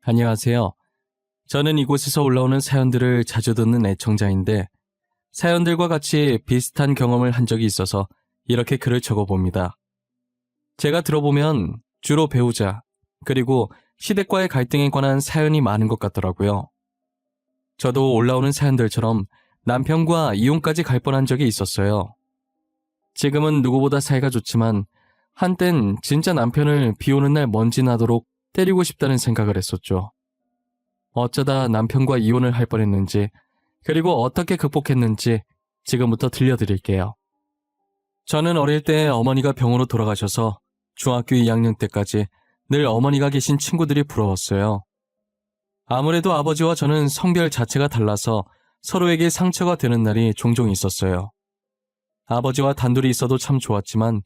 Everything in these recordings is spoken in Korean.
안녕하세요. 저는 이곳에서 올라오는 사연들을 자주 듣는 애청자인데 사연들과 같이 비슷한 경험을 한 적이 있어서 이렇게 글을 적어봅니다. 제가 들어보면 주로 배우자, 그리고 시댁과의 갈등에 관한 사연이 많은 것 같더라고요. 저도 올라오는 사연들처럼 남편과 이혼까지 갈 뻔한 적이 있었어요. 지금은 누구보다 사이가 좋지만 한땐 진짜 남편을 비 오는 날 먼지 나도록 때리고 싶다는 생각을 했었죠. 어쩌다 남편과 이혼을 할 뻔했는지, 그리고 어떻게 극복했는지 지금부터 들려드릴게요. 저는 어릴 때 어머니가 병으로 돌아가셔서 중학교 2학년 때까지 늘 어머니가 계신 친구들이 부러웠어요. 아무래도 아버지와 저는 성별 자체가 달라서 서로에게 상처가 되는 날이 종종 있었어요. 아버지와 단둘이 있어도 참 좋았지만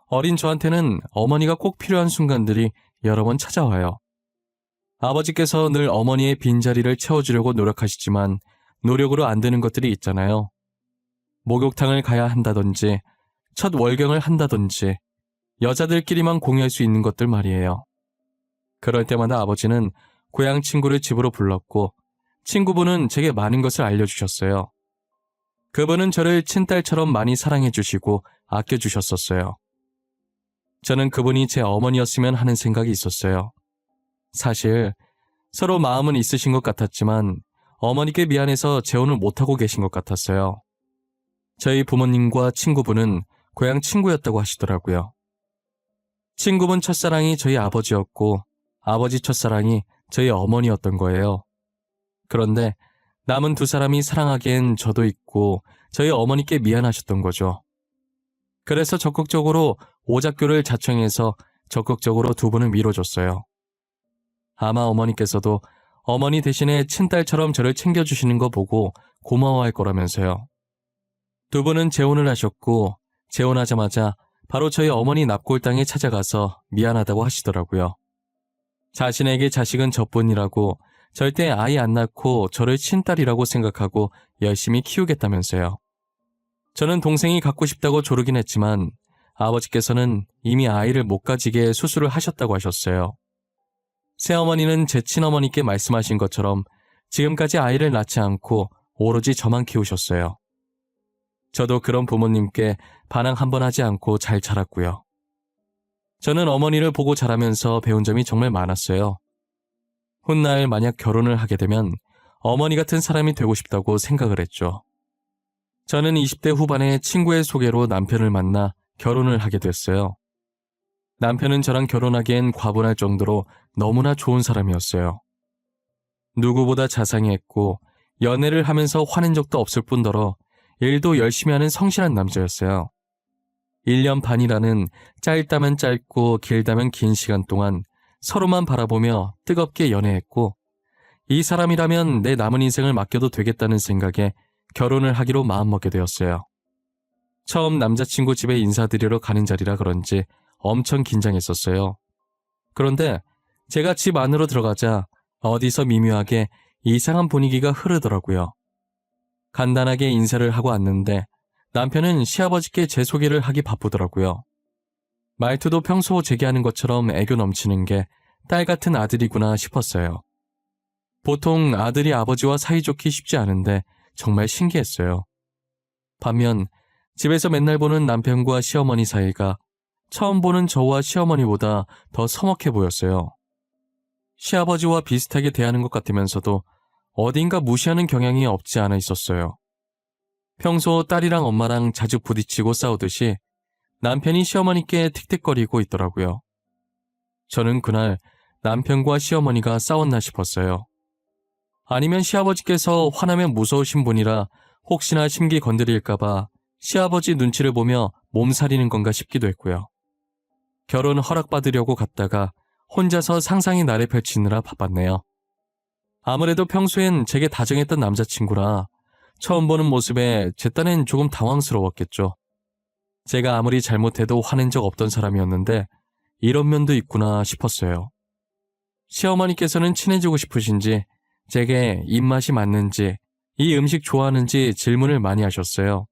어린 저한테는 어머니가 꼭 필요한 순간들이 여러 번 찾아와요. 아버지께서 늘 어머니의 빈자리를 채워주려고 노력하시지만 노력으로 안 되는 것들이 있잖아요. 목욕탕을 가야 한다든지 첫 월경을 한다든지 여자들끼리만 공유할 수 있는 것들 말이에요. 그럴 때마다 아버지는 고향 친구를 집으로 불렀고 친구분은 제게 많은 것을 알려주셨어요. 그분은 저를 친딸처럼 많이 사랑해주시고 아껴주셨었어요. 저는 그분이 제 어머니였으면 하는 생각이 있었어요. 사실 서로 마음은 있으신 것 같았지만 어머니께 미안해서 재혼을 못하고 계신 것 같았어요. 저희 부모님과 친구분은 고향 친구였다고 하시더라고요. 친구분 첫사랑이 저희 아버지였고 아버지 첫사랑이 저희 어머니였던 거예요. 그런데 남은 두 사람이 사랑하기엔 저도 있고 저희 어머니께 미안하셨던 거죠. 그래서 적극적으로 오작교를 자청해서 적극적으로 두 분을 밀어줬어요. 아마 어머니께서도 어머니 대신에 친딸처럼 저를 챙겨주시는 거 보고 고마워할 거라면서요. 두 분은 재혼을 하셨고 재혼하자마자 바로 저희 어머니 납골당에 찾아가서 미안하다고 하시더라고요. 자신에게 자식은 저뿐이라고 절대 아이 안 낳고 저를 친딸이라고 생각하고 열심히 키우겠다면서요. 저는 동생이 갖고 싶다고 조르긴 했지만 아버지께서는 이미 아이를 못 가지게 수술을 하셨다고 하셨어요. 새어머니는 제 친어머니께 말씀하신 것처럼 지금까지 아이를 낳지 않고 오로지 저만 키우셨어요. 저도 그런 부모님께 반항 한번 하지 않고 잘 자랐고요. 저는 어머니를 보고 자라면서 배운 점이 정말 많았어요. 훗날 만약 결혼을 하게 되면 어머니 같은 사람이 되고 싶다고 생각을 했죠. 저는 20대 후반에 친구의 소개로 남편을 만나 결혼을 하게 됐어요. 남편은 저랑 결혼하기엔 과분할 정도로 너무나 좋은 사람이었어요. 누구보다 자상했고 연애를 하면서 화낸 적도 없을 뿐더러 일도 열심히 하는 성실한 남자였어요. 1년 반이라는 짧다면 짧고 길다면 긴 시간 동안 서로만 바라보며 뜨겁게 연애했고 이 사람이라면 내 남은 인생을 맡겨도 되겠다는 생각에 결혼을 하기로 마음먹게 되었어요. 처음 남자친구 집에 인사드리러 가는 자리라 그런지 엄청 긴장했었어요. 그런데 제가 집 안으로 들어가자 어디서 미묘하게 이상한 분위기가 흐르더라고요. 간단하게 인사를 하고 왔는데 남편은 시아버지께 제 소개를 하기 바쁘더라고요. 말투도 평소 제게 하는 것처럼 애교 넘치는 게 딸 같은 아들이구나 싶었어요. 보통 아들이 아버지와 사이좋기 쉽지 않은데 정말 신기했어요. 반면 집에서 맨날 보는 남편과 시어머니 사이가 처음 보는 저와 시어머니보다 더 서먹해 보였어요. 시아버지와 비슷하게 대하는 것 같으면서도 어딘가 무시하는 경향이 없지 않아 있었어요. 평소 딸이랑 엄마랑 자주 부딪히고 싸우듯이 남편이 시어머니께 틱틱거리고 있더라고요. 저는 그날 남편과 시어머니가 싸웠나 싶었어요. 아니면 시아버지께서 화나면 무서우신 분이라 혹시나 심기 건드릴까봐 시아버지 눈치를 보며 몸살이는 건가 싶기도 했고요. 결혼 허락받으려고 갔다가 혼자서 상상의 나래 펼치느라 바빴네요. 아무래도 평소엔 제게 다정했던 남자친구라 처음 보는 모습에 제 딴엔 조금 당황스러웠겠죠. 제가 아무리 잘못해도 화낸 적 없던 사람이었는데 이런 면도 있구나 싶었어요. 시어머니께서는 친해지고 싶으신지 제게 입맛이 맞는지 이 음식 좋아하는지 질문을 많이 하셨어요.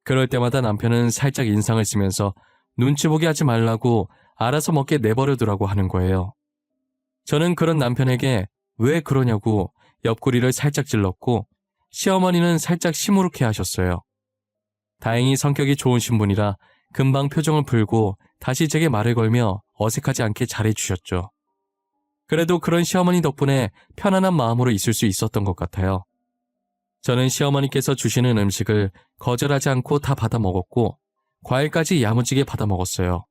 그럴 때마다 남편은 살짝 인상을 쓰면서 눈치 보게 하지 말라고 알아서 먹게 내버려두라고 하는 거예요. 저는 그런 남편에게 왜 그러냐고 옆구리를 살짝 찔렀고 시어머니는 살짝 시무룩해 하셨어요. 다행히 성격이 좋으신 분이라 금방 표정을 풀고 다시 제게 말을 걸며 어색하지 않게 잘해주셨죠. 그래도 그런 시어머니 덕분에 편안한 마음으로 있을 수 있었던 것 같아요. 저는 시어머니께서 주시는 음식을 거절하지 않고 다 받아 먹었고 과일까지 야무지게 받아 먹었어요.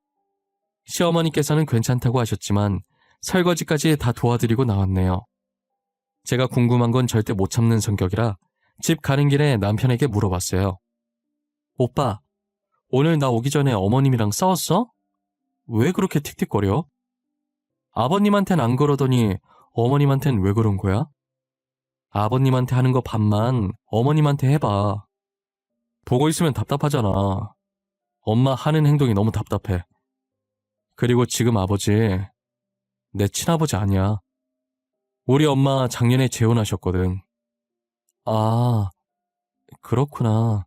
시어머니께서는 괜찮다고 하셨지만 설거지까지 다 도와드리고 나왔네요. 제가 궁금한 건 절대 못 참는 성격이라 집 가는 길에 남편에게 물어봤어요. 오빠, 오늘 나 오기 전에 어머님이랑 싸웠어? 왜 그렇게 틱틱거려? 아버님한텐 안 그러더니 어머님한텐 왜 그런 거야? 아버님한테 하는 거 반만 어머님한테 해봐. 보고 있으면 답답하잖아. 엄마 하는 행동이 너무 답답해. 그리고 지금 아버지, 내 친아버지 아니야. 우리 엄마 작년에 재혼하셨거든. 아, 그렇구나.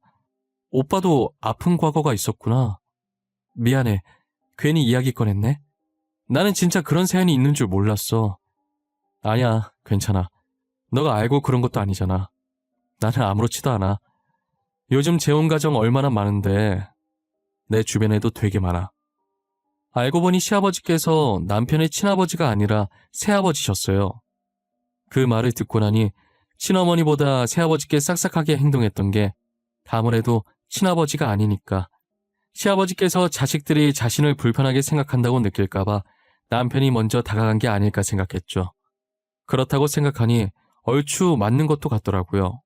오빠도 아픈 과거가 있었구나. 미안해. 괜히 이야기 꺼냈네. 나는 진짜 그런 사연이 있는 줄 몰랐어. 아니야, 괜찮아. 너가 알고 그런 것도 아니잖아. 나는 아무렇지도 않아. 요즘 재혼 가정 얼마나 많은데 내 주변에도 되게 많아. 알고 보니 시아버지께서 남편의 친아버지가 아니라 새아버지셨어요. 그 말을 듣고 나니 친어머니보다 새아버지께 싹싹하게 행동했던 게 아무래도 친아버지가 아니니까 시아버지께서 자식들이 자신을 불편하게 생각한다고 느낄까봐 남편이 먼저 다가간 게 아닐까 생각했죠. 그렇다고 생각하니 얼추 맞는 것도 같더라고요.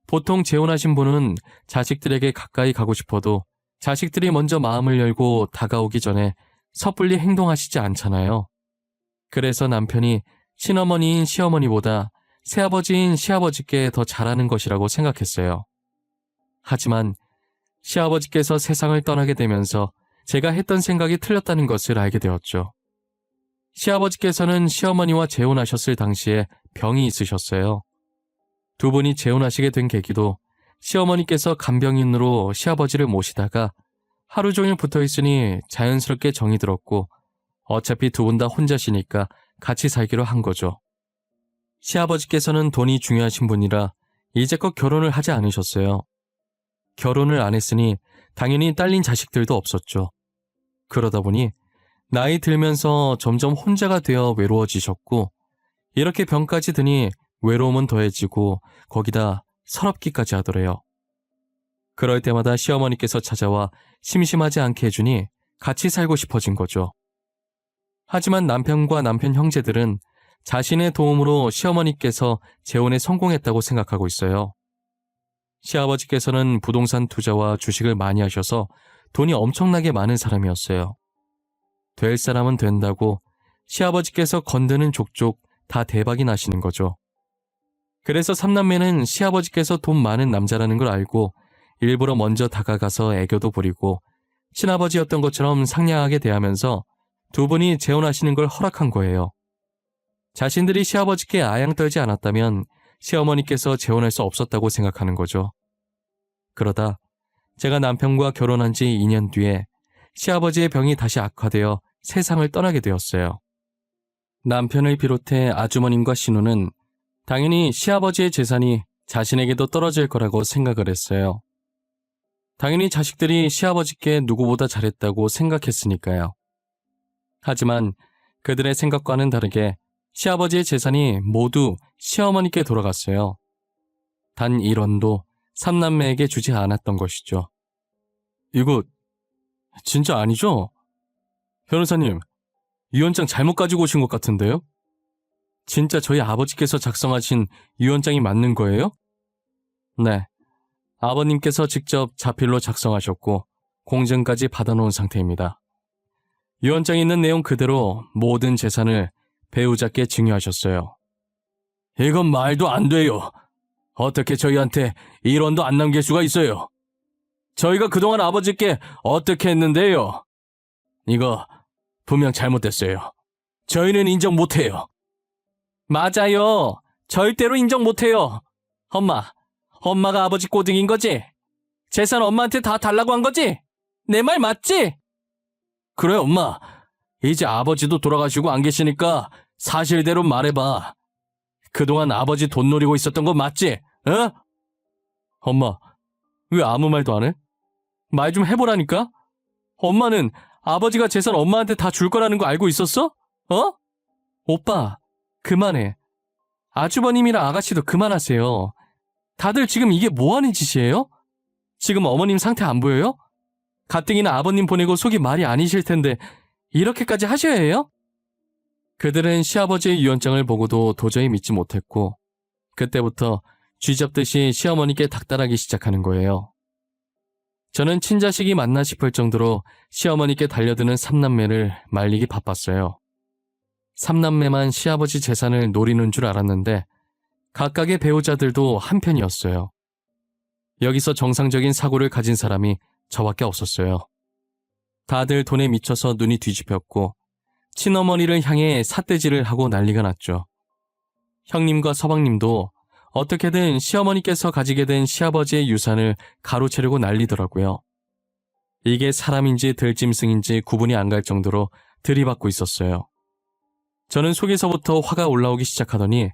보통 재혼하신 분은 자식들에게 가까이 가고 싶어도 자식들이 먼저 마음을 열고 다가오기 전에 섣불리 행동하시지 않잖아요. 그래서 남편이 친어머니인 시어머니보다 새아버지인 시아버지께 더 잘하는 것이라고 생각했어요. 하지만 시아버지께서 세상을 떠나게 되면서 제가 했던 생각이 틀렸다는 것을 알게 되었죠. 시아버지께서는 시어머니와 재혼하셨을 당시에 병이 있으셨어요. 두 분이 재혼하시게 된 계기도 시어머니께서 간병인으로 시아버지를 모시다가 하루 종일 붙어있으니 자연스럽게 정이 들었고 어차피 두 분 다 혼자시니까 같이 살기로 한 거죠. 시아버지께서는 돈이 중요하신 분이라 이제껏 결혼을 하지 않으셨어요. 결혼을 안 했으니 당연히 딸린 자식들도 없었죠. 그러다 보니 나이 들면서 점점 혼자가 되어 외로워지셨고 이렇게 병까지 드니 외로움은 더해지고 거기다 서럽기까지 하더래요. 그럴 때마다 시어머니께서 찾아와 심심하지 않게 해주니 같이 살고 싶어진 거죠. 하지만 남편과 남편 형제들은 자신의 도움으로 시어머니께서 재혼에 성공했다고 생각하고 있어요. 시아버지께서는 부동산 투자와 주식을 많이 하셔서 돈이 엄청나게 많은 사람이었어요. 될 사람은 된다고 시아버지께서 건드는 족족 다 대박이 나시는 거죠. 그래서 삼남매는 시아버지께서 돈 많은 남자라는 걸 알고 일부러 먼저 다가가서 애교도 부리고 친아버지였던 것처럼 상냥하게 대하면서 두 분이 재혼하시는 걸 허락한 거예요. 자신들이 시아버지께 아양 떨지 않았다면 시어머니께서 재혼할 수 없었다고 생각하는 거죠. 그러다 제가 남편과 결혼한 지 2년 뒤에 시아버지의 병이 다시 악화되어 세상을 떠나게 되었어요. 남편을 비롯해 아주머님과 신우는 당연히 시아버지의 재산이 자신에게도 떨어질 거라고 생각을 했어요. 당연히 자식들이 시아버지께 누구보다 잘했다고 생각했으니까요. 하지만 그들의 생각과는 다르게 시아버지의 재산이 모두 시어머니께 돌아갔어요. 단 1원도 삼남매에게 주지 않았던 것이죠. 이거 진짜 아니죠? 변호사님, 유언장 잘못 가지고 오신 것 같은데요? 진짜 저희 아버지께서 작성하신 유언장이 맞는 거예요? 네, 아버님께서 직접 자필로 작성하셨고 공증까지 받아놓은 상태입니다. 유언장에 있는 내용 그대로 모든 재산을 배우자께 증여하셨어요. 이건 말도 안 돼요. 어떻게 저희한테 1원도 안 남길 수가 있어요? 저희가 그동안 아버지께 어떻게 했는데요? 이거 분명 잘못됐어요. 저희는 인정 못해요. 맞아요. 절대로 인정 못해요. 엄마가 아버지 꼬등인 거지? 재산 엄마한테 다 달라고 한 거지? 내 말 맞지? 그래 엄마. 이제 아버지도 돌아가시고 안 계시니까 사실대로 말해봐. 그동안 아버지 돈 노리고 있었던 거 맞지? 어? 엄마, 왜 아무 말도 안 해? 말 좀 해보라니까? 엄마는 아버지가 재산 엄마한테 다 줄 거라는 거 알고 있었어? 어? 오빠, 그만해. 아주버님이랑 아가씨도 그만하세요. 다들 지금 이게 뭐 하는 짓이에요? 지금 어머님 상태 안 보여요? 가뜩이나 아버님 보내고 속이 말이 아니실 텐데 이렇게까지 하셔야 해요? 그들은 시아버지의 유언장을 보고도 도저히 믿지 못했고 그때부터 쥐잡듯이 시어머니께 닥달하기 시작하는 거예요. 저는 친자식이 맞나 싶을 정도로 시어머니께 달려드는 삼남매를 말리기 바빴어요. 삼남매만 시아버지 재산을 노리는 줄 알았는데 각각의 배우자들도 한편이었어요. 여기서 정상적인 사고를 가진 사람이 저밖에 없었어요. 다들 돈에 미쳐서 눈이 뒤집혔고 친어머니를 향해 삿대질을 하고 난리가 났죠. 형님과 서방님도 어떻게든 시어머니께서 가지게 된 시아버지의 유산을 가로채려고 난리더라고요. 이게 사람인지 들짐승인지 구분이 안 갈 정도로 들이받고 있었어요. 저는 속에서부터 화가 올라오기 시작하더니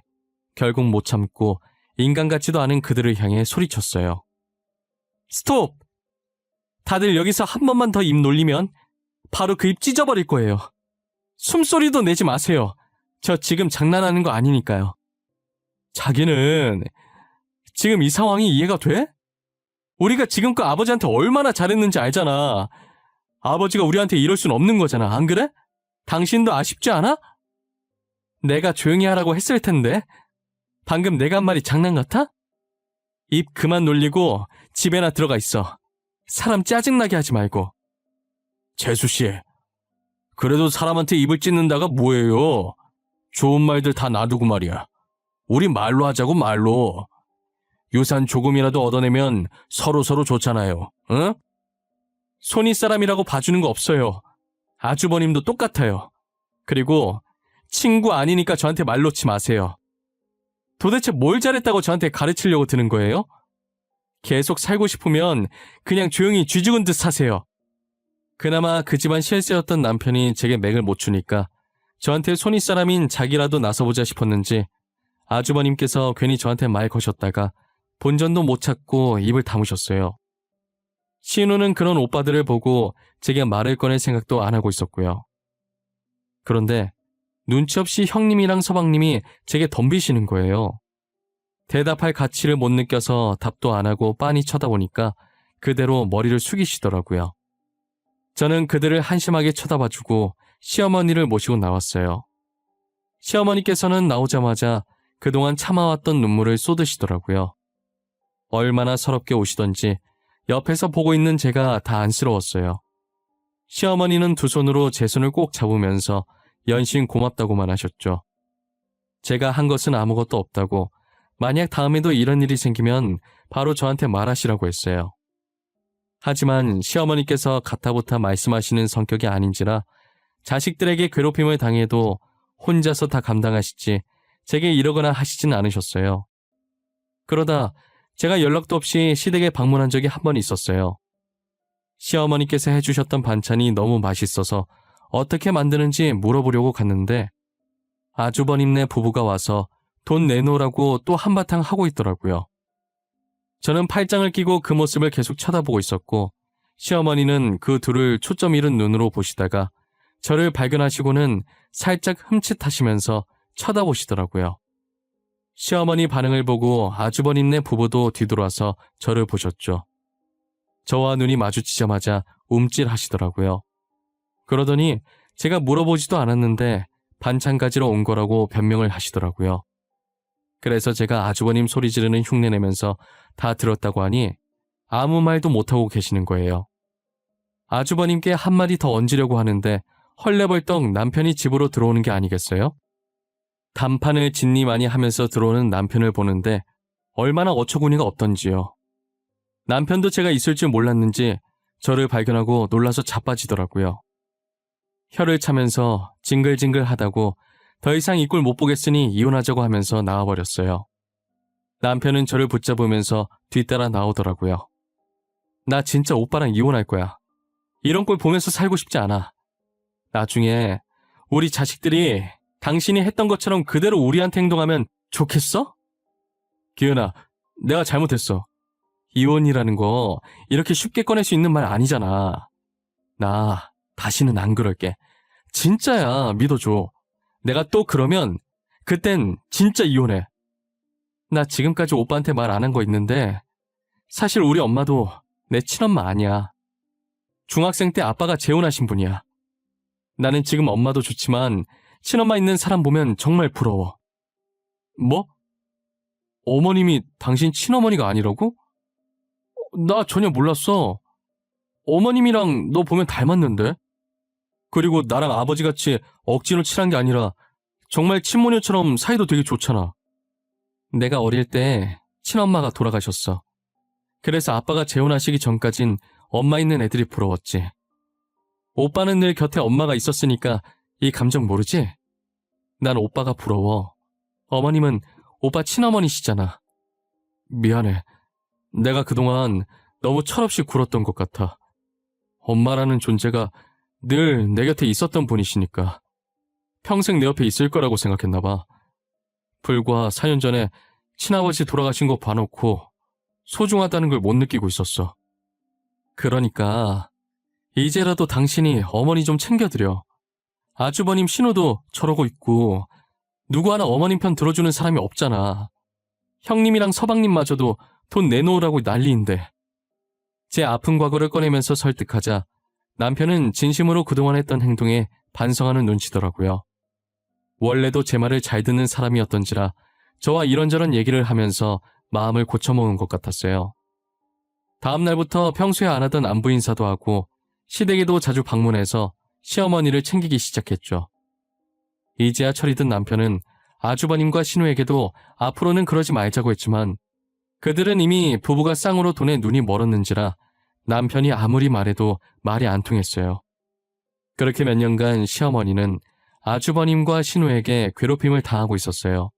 결국 못 참고 인간 같지도 않은 그들을 향해 소리쳤어요. 스톱! 다들 여기서 한 번만 더 입 놀리면 바로 그 입 찢어버릴 거예요. 숨소리도 내지 마세요. 저 지금 장난하는 거 아니니까요. 자기는 지금 이 상황이 이해가 돼? 우리가 지금껏 아버지한테 얼마나 잘했는지 알잖아. 아버지가 우리한테 이럴 순 없는 거잖아. 안 그래? 당신도 아쉽지 않아? 내가 조용히 하라고 했을 텐데 방금 내가 한 말이 장난 같아? 입 그만 놀리고 집에나 들어가 있어. 사람 짜증나게 하지 말고. 재수씨, 그래도 사람한테 입을 찢는다가 뭐예요? 좋은 말들 다 놔두고 말이야. 우리 말로 하자고 말로. 유산 조금이라도 얻어내면 서로서로 좋잖아요. 응? 손윗사람이라고 봐주는 거 없어요. 아주버님도 똑같아요. 그리고 친구 아니니까 저한테 말 놓지 마세요. 도대체 뭘 잘했다고 저한테 가르치려고 드는 거예요? 계속 살고 싶으면 그냥 조용히 쥐죽은 듯 사세요. 그나마 그 집안 실세였던 남편이 제게 맥을 못 추니까 저한테 손윗사람인 자기라도 나서보자 싶었는지 아주버님께서 괜히 저한테 말 거셨다가 본전도 못 찾고 입을 다무셨어요. 신우는 그런 오빠들을 보고 제게 말을 꺼낼 생각도 안 하고 있었고요. 그런데 눈치 없이 형님이랑 서방님이 제게 덤비시는 거예요. 대답할 가치를 못 느껴서 답도 안 하고 빤히 쳐다보니까 그대로 머리를 숙이시더라고요. 저는 그들을 한심하게 쳐다봐주고 시어머니를 모시고 나왔어요. 시어머니께서는 나오자마자 그동안 참아왔던 눈물을 쏟으시더라고요. 얼마나 서럽게 오시던지 옆에서 보고 있는 제가 다 안쓰러웠어요. 시어머니는 두 손으로 제 손을 꼭 잡으면서 연신 고맙다고만 하셨죠. 제가 한 것은 아무것도 없다고 만약 다음에도 이런 일이 생기면 바로 저한테 말하시라고 했어요. 하지만 시어머니께서 가타부타 말씀하시는 성격이 아닌지라 자식들에게 괴롭힘을 당해도 혼자서 다 감당하시지 제게 이러거나 하시진 않으셨어요. 그러다 제가 연락도 없이 시댁에 방문한 적이 한 번 있었어요. 시어머니께서 해주셨던 반찬이 너무 맛있어서 어떻게 만드는지 물어보려고 갔는데 아주버님네 부부가 와서 돈 내놓으라고 또 한바탕 하고 있더라고요. 저는 팔짱을 끼고 그 모습을 계속 쳐다보고 있었고 시어머니는 그 둘을 초점 잃은 눈으로 보시다가 저를 발견하시고는 살짝 흠칫하시면서 쳐다보시더라고요. 시어머니 반응을 보고 아주버님네 부부도 뒤돌아서 저를 보셨죠. 저와 눈이 마주치자마자 움찔하시더라고요. 그러더니 제가 물어보지도 않았는데 반찬 가지러 온 거라고 변명을 하시더라고요. 그래서 제가 아주버님 소리 지르는 흉내 내면서 다 들었다고 하니 아무 말도 못하고 계시는 거예요. 아주버님께 한마디 더 얹으려고 하는데 헐레벌떡 남편이 집으로 들어오는 게 아니겠어요? 단판을 진니많이 하면서 들어오는 남편을 보는데 얼마나 어처구니가 없던지요. 남편도 제가 있을 줄 몰랐는지 저를 발견하고 놀라서 자빠지더라고요. 혀를 차면서 징글징글하다고 더 이상 이 꼴 못 보겠으니 이혼하자고 하면서 나와버렸어요. 남편은 저를 붙잡으면서 뒤따라 나오더라고요. 나 진짜 오빠랑 이혼할 거야. 이런 꼴 보면서 살고 싶지 않아. 나중에 우리 자식들이 당신이 했던 것처럼 그대로 우리한테 행동하면 좋겠어? 기은아, 내가 잘못했어. 이혼이라는 거 이렇게 쉽게 꺼낼 수 있는 말 아니잖아. 나 다시는 안 그럴게. 진짜야, 믿어줘. 내가 또 그러면 그땐 진짜 이혼해. 나 지금까지 오빠한테 말 안 한 거 있는데 사실 우리 엄마도 내 친엄마 아니야. 중학생 때 아빠가 재혼하신 분이야. 나는 지금 엄마도 좋지만 친엄마 있는 사람 보면 정말 부러워. 뭐? 어머님이 당신 친어머니가 아니라고? 나 전혀 몰랐어. 어머님이랑 너 보면 닮았는데? 그리고 나랑 아버지같이 억지로 친한 게 아니라 정말 친모녀처럼 사이도 되게 좋잖아. 내가 어릴 때 친엄마가 돌아가셨어. 그래서 아빠가 재혼하시기 전까진 엄마 있는 애들이 부러웠지. 오빠는 늘 곁에 엄마가 있었으니까 이 감정 모르지? 난 오빠가 부러워. 어머님은 오빠 친어머니시잖아. 미안해. 내가 그동안 너무 철없이 굴었던 것 같아. 엄마라는 존재가 늘 내 곁에 있었던 분이시니까. 평생 내 옆에 있을 거라고 생각했나 봐. 불과 4년 전에 친아버지 돌아가신 거 봐놓고 소중하다는 걸 못 느끼고 있었어. 그러니까 이제라도 당신이 어머니 좀 챙겨드려. 아주버님 신우도 저러고 있고 누구 하나 어머님 편 들어주는 사람이 없잖아. 형님이랑 서방님마저도 돈 내놓으라고 난리인데. 제 아픈 과거를 꺼내면서 설득하자 남편은 진심으로 그동안 했던 행동에 반성하는 눈치더라고요. 원래도 제 말을 잘 듣는 사람이었던지라 저와 이런저런 얘기를 하면서 마음을 고쳐먹은 것 같았어요. 다음 날부터 평소에 안 하던 안부 인사도 하고 시댁에도 자주 방문해서 시어머니를 챙기기 시작했죠. 이제야 철이 든 남편은 아주버님과 신우에게도 앞으로는 그러지 말자고 했지만 그들은 이미 부부가 쌍으로 돈에 눈이 멀었는지라 남편이 아무리 말해도 말이 안 통했어요. 그렇게 몇 년간 시어머니는 아주버님과 신우에게 괴롭힘을 당하고 있었어요.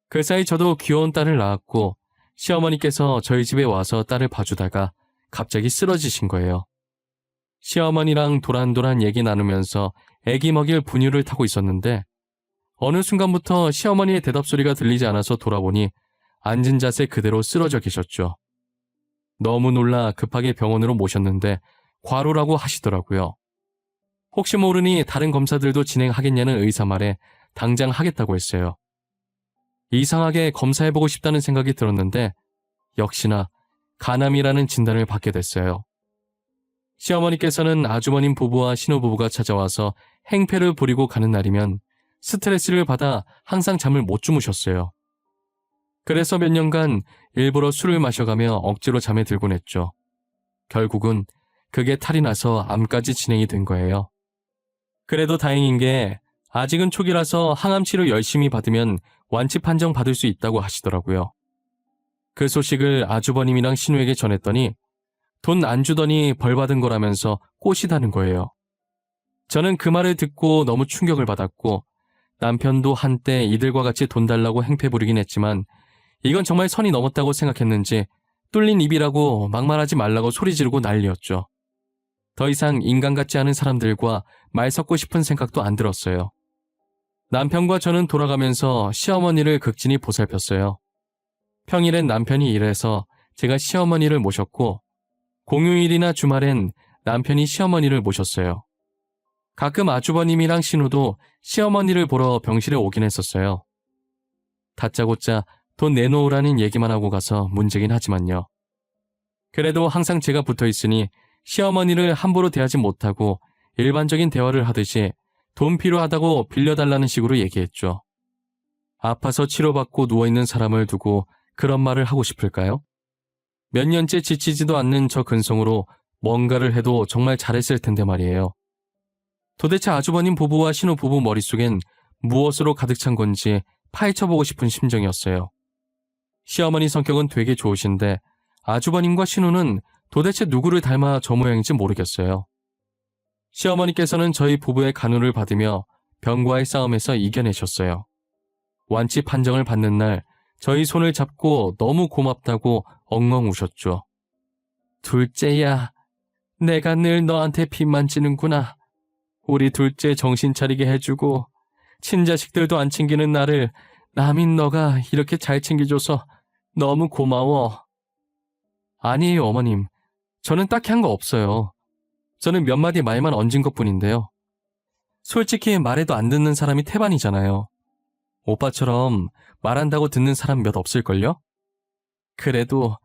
그 사이 저도 귀여운 딸을 낳았고 시어머니께서 저희 집에 와서 딸을 봐주다가 갑자기 쓰러지신 거예요. 시어머니랑 도란도란 얘기 나누면서 애기 먹일 분유를 타고 있었는데 어느 순간부터 시어머니의 대답 소리가 들리지 않아서 돌아보니 앉은 자세 그대로 쓰러져 계셨죠. 너무 놀라 급하게 병원으로 모셨는데 과로라고 하시더라고요. 혹시 모르니 다른 검사들도 진행하겠냐는 의사 말에 당장 하겠다고 했어요. 이상하게 검사해보고 싶다는 생각이 들었는데 역시나 간암이라는 진단을 받게 됐어요. 시어머니께서는 아주버님 부부와 신우부부가 찾아와서 행패를 부리고 가는 날이면 스트레스를 받아 항상 잠을 못 주무셨어요. 그래서 몇 년간 일부러 술을 마셔가며 억지로 잠에 들곤 했죠. 결국은 그게 탈이 나서 암까지 진행이 된 거예요. 그래도 다행인 게 아직은 초기라서 항암 치료 열심히 받으면 완치 판정 받을 수 있다고 하시더라고요. 그 소식을 아주버님이랑 신우에게 전했더니 돈 안 주더니 벌 받은 거라면서 꼬시다는 거예요. 저는 그 말을 듣고 너무 충격을 받았고 남편도 한때 이들과 같이 돈 달라고 행패 부리긴 했지만 이건 정말 선이 넘었다고 생각했는지 뚫린 입이라고 막말하지 말라고 소리 지르고 난리였죠. 더 이상 인간 같지 않은 사람들과 말 섞고 싶은 생각도 안 들었어요. 남편과 저는 돌아가면서 시어머니를 극진히 보살폈어요. 평일엔 남편이 일해서 제가 시어머니를 모셨고 공휴일이나 주말엔 남편이 시어머니를 모셨어요. 가끔 아주버님이랑 신우도 시어머니를 보러 병실에 오긴 했었어요. 다짜고짜 돈 내놓으라는 얘기만 하고 가서 문제긴 하지만요. 그래도 항상 제가 붙어있으니 시어머니를 함부로 대하지 못하고 일반적인 대화를 하듯이 돈 필요하다고 빌려달라는 식으로 얘기했죠. 아파서 치료받고 누워있는 사람을 두고 그런 말을 하고 싶을까요? 몇 년째 지치지도 않는 저 근성으로 뭔가를 해도 정말 잘했을 텐데 말이에요. 도대체 아주버님 부부와 신우 부부 머릿속엔 무엇으로 가득 찬 건지 파헤쳐보고 싶은 심정이었어요. 시어머니 성격은 되게 좋으신데 아주버님과 신우는 도대체 누구를 닮아 저 모양인지 모르겠어요. 시어머니께서는 저희 부부의 간호를 받으며 병과의 싸움에서 이겨내셨어요. 완치 판정을 받는 날 저희 손을 잡고 너무 고맙다고 엉엉 우셨죠. 둘째야, 내가 늘 너한테 빚만 지는구나. 우리 둘째 정신 차리게 해주고 친자식들도 안 챙기는 나를 남인 너가 이렇게 잘 챙겨줘서 너무 고마워. 아니에요, 어머님. 저는 딱히 한 거 없어요. 저는 몇 마디 말만 얹은 것뿐인데요. 솔직히 말해도 안 듣는 사람이 태반이잖아요. 오빠처럼 말한다고 듣는 사람 몇 없을걸요? 그래도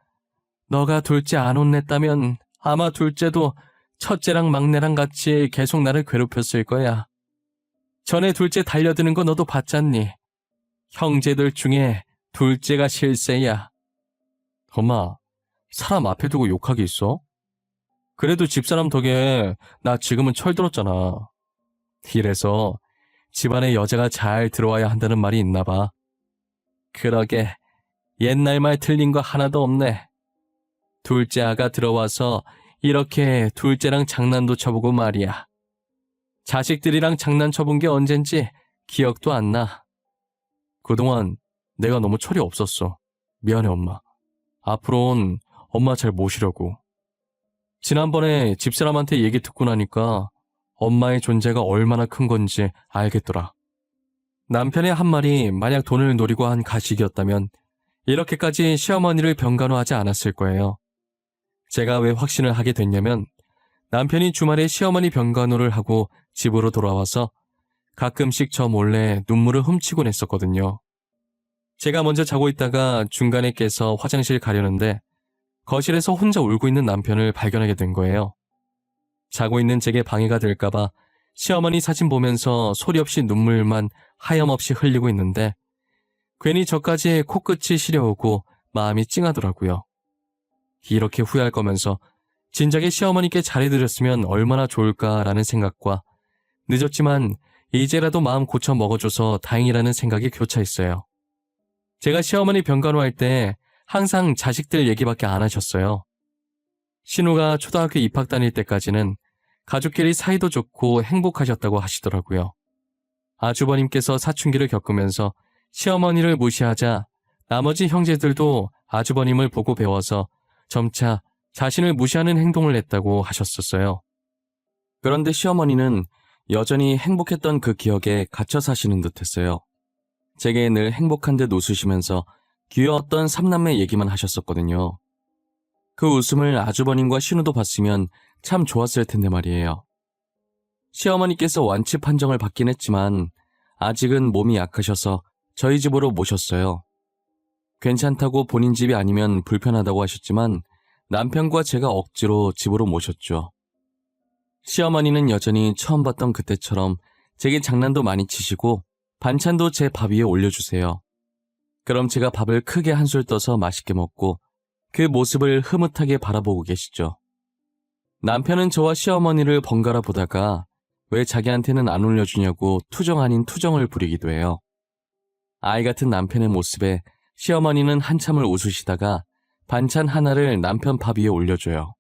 너가 둘째 안 혼냈다면 아마 둘째도 첫째랑 막내랑 같이 계속 나를 괴롭혔을 거야. 전에 둘째 달려드는 거 너도 봤잖니? 형제들 중에 둘째가 실세야. 엄마, 사람 앞에 두고 욕하기 있어? 그래도 집사람 덕에 나 지금은 철들었잖아. 이래서 집안에 여자가 잘 들어와야 한다는 말이 있나 봐. 그러게, 옛날 말 틀린 거 하나도 없네. 둘째 아가 들어와서 이렇게 둘째랑 장난도 쳐보고 말이야. 자식들이랑 장난쳐본 게 언젠지 기억도 안 나. 그동안 내가 너무 철이 없었어. 미안해, 엄마. 앞으로는 엄마 잘 모시려고. 지난번에 집사람한테 얘기 듣고 나니까 엄마의 존재가 얼마나 큰 건지 알겠더라. 남편의 한 말이 만약 돈을 노리고 한 가식이었다면 이렇게까지 시어머니를 병간호하지 않았을 거예요. 제가 왜 확신을 하게 됐냐면 남편이 주말에 시어머니 병간호를 하고 집으로 돌아와서 가끔씩 저 몰래 눈물을 훔치곤 했었거든요. 제가 먼저 자고 있다가 중간에 깨서 화장실 가려는데 거실에서 혼자 울고 있는 남편을 발견하게 된 거예요. 자고 있는 제게 방해가 될까봐 시어머니 사진 보면서 소리 없이 눈물만 하염없이 흘리고 있는데 괜히 저까지 코끝이 시려오고 마음이 찡하더라고요. 이렇게 후회할 거면서 진작에 시어머니께 잘해드렸으면 얼마나 좋을까라는 생각과 늦었지만 이제라도 마음 고쳐 먹어줘서 다행이라는 생각이 교차했어요. 제가 시어머니 병간호할 때 항상 자식들 얘기밖에 안 하셨어요. 신우가 초등학교 입학 다닐 때까지는 가족끼리 사이도 좋고 행복하셨다고 하시더라고요. 아주버님께서 사춘기를 겪으면서 시어머니를 무시하자 나머지 형제들도 아주버님을 보고 배워서 점차 자신을 무시하는 행동을 했다고 하셨었어요. 그런데 시어머니는 여전히 행복했던 그 기억에 갇혀 사시는 듯했어요. 제게 늘 행복한 듯 웃으시면서 귀여웠던 삼남매 얘기만 하셨었거든요. 그 웃음을 아주버님과 신우도 봤으면 참 좋았을 텐데 말이에요. 시어머니께서 완치 판정을 받긴 했지만 아직은 몸이 약하셔서 저희 집으로 모셨어요. 괜찮다고 본인 집이 아니면 불편하다고 하셨지만 남편과 제가 억지로 집으로 모셨죠. 시어머니는 여전히 처음 봤던 그때처럼 제게 장난도 많이 치시고 반찬도 제 밥 위에 올려주세요. 그럼 제가 밥을 크게 한술 떠서 맛있게 먹고 그 모습을 흐뭇하게 바라보고 계시죠. 남편은 저와 시어머니를 번갈아 보다가 왜 자기한테는 안 올려주냐고 투정 아닌 투정을 부리기도 해요. 아이 같은 남편의 모습에 시어머니는 한참을 웃으시다가 반찬 하나를 남편 밥 위에 올려줘요.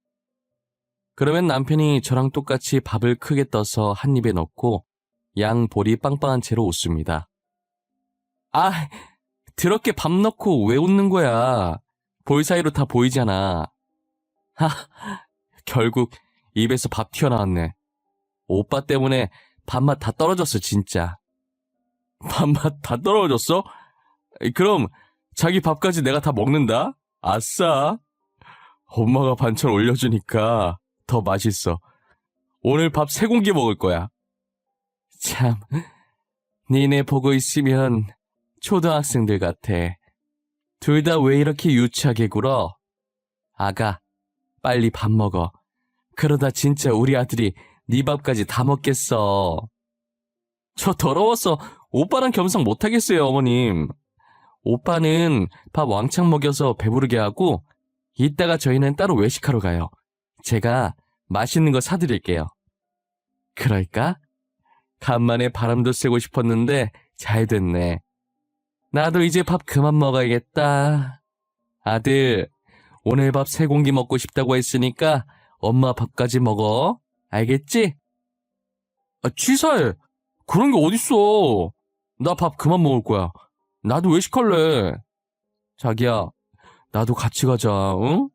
그러면 남편이 저랑 똑같이 밥을 크게 떠서 한 입에 넣고 양 볼이 빵빵한 채로 웃습니다. 아, 더럽게 밥 넣고 왜 웃는 거야? 볼 사이로 다 보이잖아. 하, 결국 입에서 밥 튀어나왔네. 오빠 때문에 밥맛 다 떨어졌어, 진짜. 밥맛 다 떨어졌어? 그럼 자기 밥까지 내가 다 먹는다? 아싸. 엄마가 반찬 올려주니까 더 맛있어. 오늘 밥 3공기 먹을 거야. 참, 니네 보고 있으면 초등학생들 같아. 둘 다 왜 이렇게 유치하게 굴어? 아가, 빨리 밥 먹어. 그러다 진짜 우리 아들이 네 밥까지 다 먹겠어. 저 더러워서 오빠랑 겸상 못하겠어요, 어머님. 오빠는 밥 왕창 먹여서 배부르게 하고 이따가 저희는 따로 외식하러 가요. 제가 맛있는 거 사드릴게요. 그럴까? 간만에 바람도 쐬고 싶었는데 잘 됐네. 나도 이제 밥 그만 먹어야겠다. 아들, 오늘 밥 3공기 먹고 싶다고 했으니까 엄마 밥까지 먹어. 알겠지? 아, 취사해. 그런 게 어딨어. 나 밥 그만 먹을 거야. 나도 외식할래. 자기야, 나도 같이 가자, 응?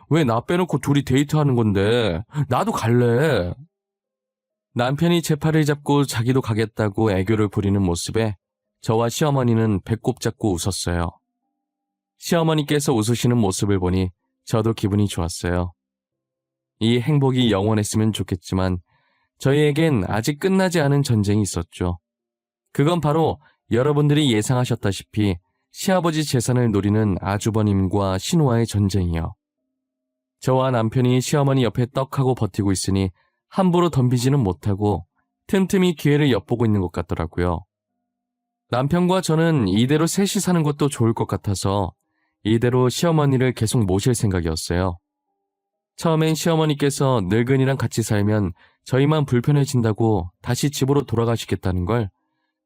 왜 나 빼놓고 둘이 데이트하는 건데. 나도 갈래. 남편이 제 팔을 잡고 자기도 가겠다고 애교를 부리는 모습에 저와 시어머니는 배꼽 잡고 웃었어요. 시어머니께서 웃으시는 모습을 보니 저도 기분이 좋았어요. 이 행복이 영원했으면 좋겠지만 저희에겐 아직 끝나지 않은 전쟁이 있었죠. 그건 바로 여러분들이 예상하셨다시피 시아버지 재산을 노리는 아주버님과 신우와의 전쟁이요. 저와 남편이 시어머니 옆에 떡하고 버티고 있으니 함부로 덤비지는 못하고 틈틈이 기회를 엿보고 있는 것 같더라고요. 남편과 저는 이대로 셋이 사는 것도 좋을 것 같아서 이대로 시어머니를 계속 모실 생각이었어요. 처음엔 시어머니께서 늙은이랑 같이 살면 저희만 불편해진다고 다시 집으로 돌아가시겠다는 걸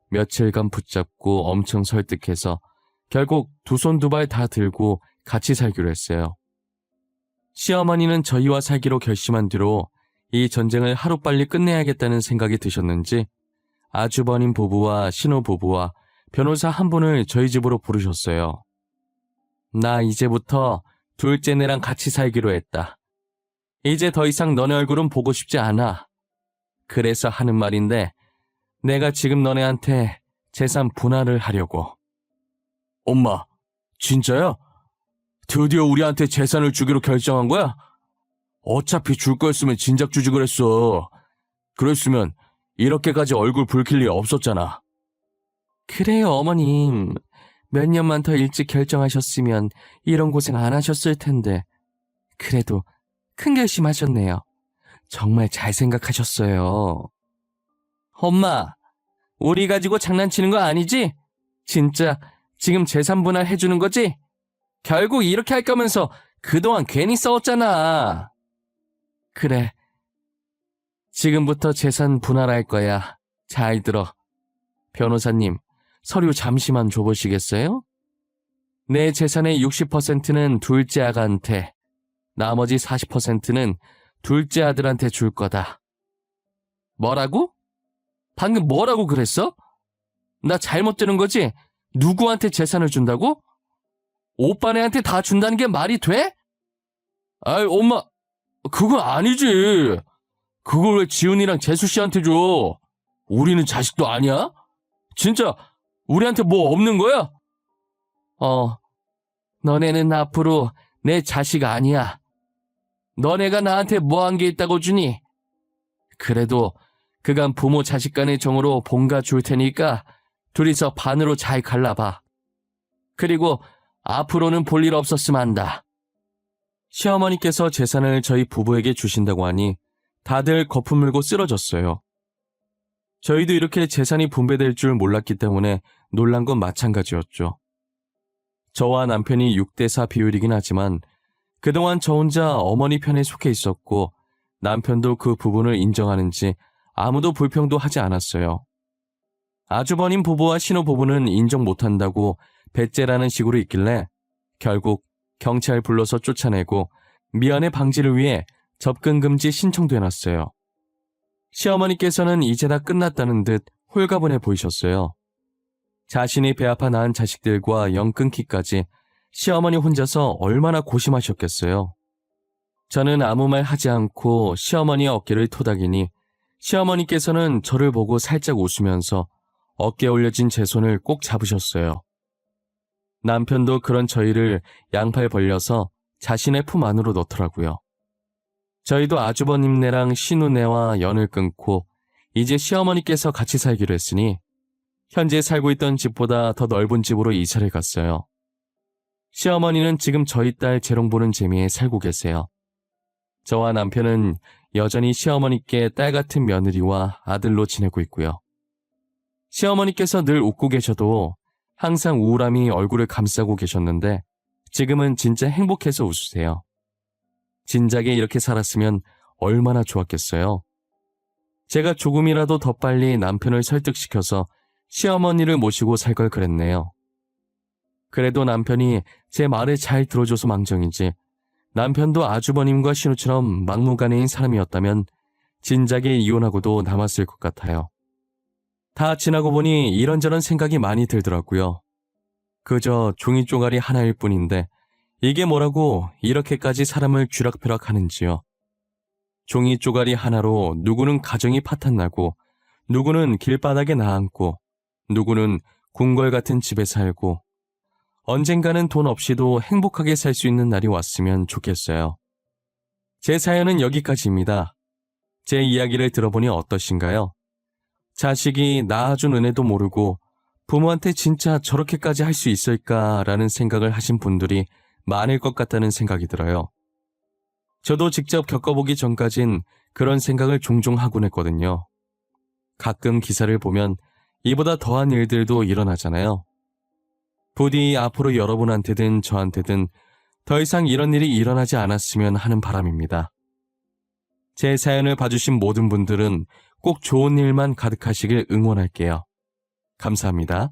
며칠간 붙잡고 엄청 설득해서 결국 두 손 두 발 다 들고 같이 살기로 했어요. 시어머니는 저희와 살기로 결심한 뒤로 이 전쟁을 하루빨리 끝내야겠다는 생각이 드셨는지 아주버님 부부와 신우 부부와 변호사 한 분을 저희 집으로 부르셨어요. 나 이제부터 둘째 내랑 같이 살기로 했다. 이제 더 이상 너네 얼굴은 보고 싶지 않아. 그래서 하는 말인데 내가 지금 너네한테 재산 분할을 하려고. 엄마, 진짜야? 드디어 우리한테 재산을 주기로 결정한 거야? 어차피 줄 거였으면 진작 주지 그랬어. 그랬으면 이렇게까지 얼굴 붉힐 일 없었잖아. 그래요, 어머님. 몇 년만 더 일찍 결정하셨으면 이런 고생 안 하셨을 텐데. 그래도 큰 결심하셨네요. 정말 잘 생각하셨어요. 엄마, 우리 가지고 장난치는 거 아니지? 진짜 지금 재산 분할 해주는 거지? 결국 이렇게 할 거면서 그동안 괜히 싸웠잖아. 그래. 지금부터 재산 분할할 거야. 잘 들어. 변호사님, 서류 잠시만 줘보시겠어요? 내 재산의 60%는 둘째 아가한테, 나머지 40%는 둘째 아들한테 줄 거다. 뭐라고? 방금 뭐라고 그랬어? 나 잘못 들은 거지? 누구한테 재산을 준다고? 오빠네한테 다 준다는 게 말이 돼? 아이, 엄마, 그건 아니지. 그걸 왜 지훈이랑 재수 씨한테 줘? 우리는 자식도 아니야? 진짜 우리한테 뭐 없는 거야? 너네는 앞으로 내 자식 아니야. 너네가 나한테 뭐 한 게 있다고 주니? 그래도 그간 부모 자식 간의 정으로 본가 줄 테니까 둘이서 반으로 잘 갈라봐. 그리고 앞으로는 볼 일 없었으면 한다. 시어머니께서 재산을 저희 부부에게 주신다고 하니 다들 거품 물고 쓰러졌어요. 저희도 이렇게 재산이 분배될 줄 몰랐기 때문에 놀란 건 마찬가지였죠. 저와 남편이 6대4 비율이긴 하지만 그동안 저 혼자 어머니 편에 속해 있었고 남편도 그 부분을 인정하는지 아무도 불평도 하지 않았어요. 아주버님 부부와 신우 부부는 인정 못한다고 배째라는 식으로 있길래 결국 경찰 불러서 쫓아내고 미연의 방지를 위해 접근금지 신청도 해놨어요. 시어머니께서는 이제 다 끝났다는 듯 홀가분해 보이셨어요. 자신이 배 아파 낳은 자식들과 영 끊기까지 시어머니 혼자서 얼마나 고심하셨겠어요. 저는 아무 말 하지 않고 시어머니의 어깨를 토닥이니 시어머니께서는 저를 보고 살짝 웃으면서 어깨에 올려진 제 손을 꼭 잡으셨어요. 남편도 그런 저희를 양팔 벌려서 자신의 품 안으로 넣더라고요. 저희도 아주버님네랑 신우네와 연을 끊고 이제 시어머니께서 같이 살기로 했으니 현재 살고 있던 집보다 더 넓은 집으로 이사를 갔어요. 시어머니는 지금 저희 딸 재롱 보는 재미에 살고 계세요. 저와 남편은 여전히 시어머니께 딸 같은 며느리와 아들로 지내고 있고요. 시어머니께서 늘 웃고 계셔도 항상 우울함이 얼굴을 감싸고 계셨는데 지금은 진짜 행복해서 웃으세요. 진작에 이렇게 살았으면 얼마나 좋았겠어요. 제가 조금이라도 더 빨리 남편을 설득시켜서 시어머니를 모시고 살 걸 그랬네요. 그래도 남편이 제 말을 잘 들어줘서 망정이지 남편도 아주버님과 신우처럼 막무가내인 사람이었다면 진작에 이혼하고도 남았을 것 같아요. 다 지나고 보니 이런저런 생각이 많이 들더라고요. 그저 종이 쪼가리 하나일 뿐인데 이게 뭐라고 이렇게까지 사람을 쥐락펴락 하는지요. 종이 쪼가리 하나로 누구는 가정이 파탄나고, 누구는 길바닥에 나앉고, 누구는 궁궐 같은 집에 살고, 언젠가는 돈 없이도 행복하게 살 수 있는 날이 왔으면 좋겠어요. 제 사연은 여기까지입니다. 제 이야기를 들어보니 어떠신가요? 자식이 낳아준 은혜도 모르고 부모한테 진짜 저렇게까지 할 수 있을까라는 생각을 하신 분들이 많을 것 같다는 생각이 들어요. 저도 직접 겪어보기 전까진 그런 생각을 종종 하곤 했거든요. 가끔 기사를 보면 이보다 더한 일들도 일어나잖아요. 부디 앞으로 여러분한테든 저한테든 더 이상 이런 일이 일어나지 않았으면 하는 바람입니다. 제 사연을 봐주신 모든 분들은 꼭 좋은 일만 가득하시길 응원할게요. 감사합니다.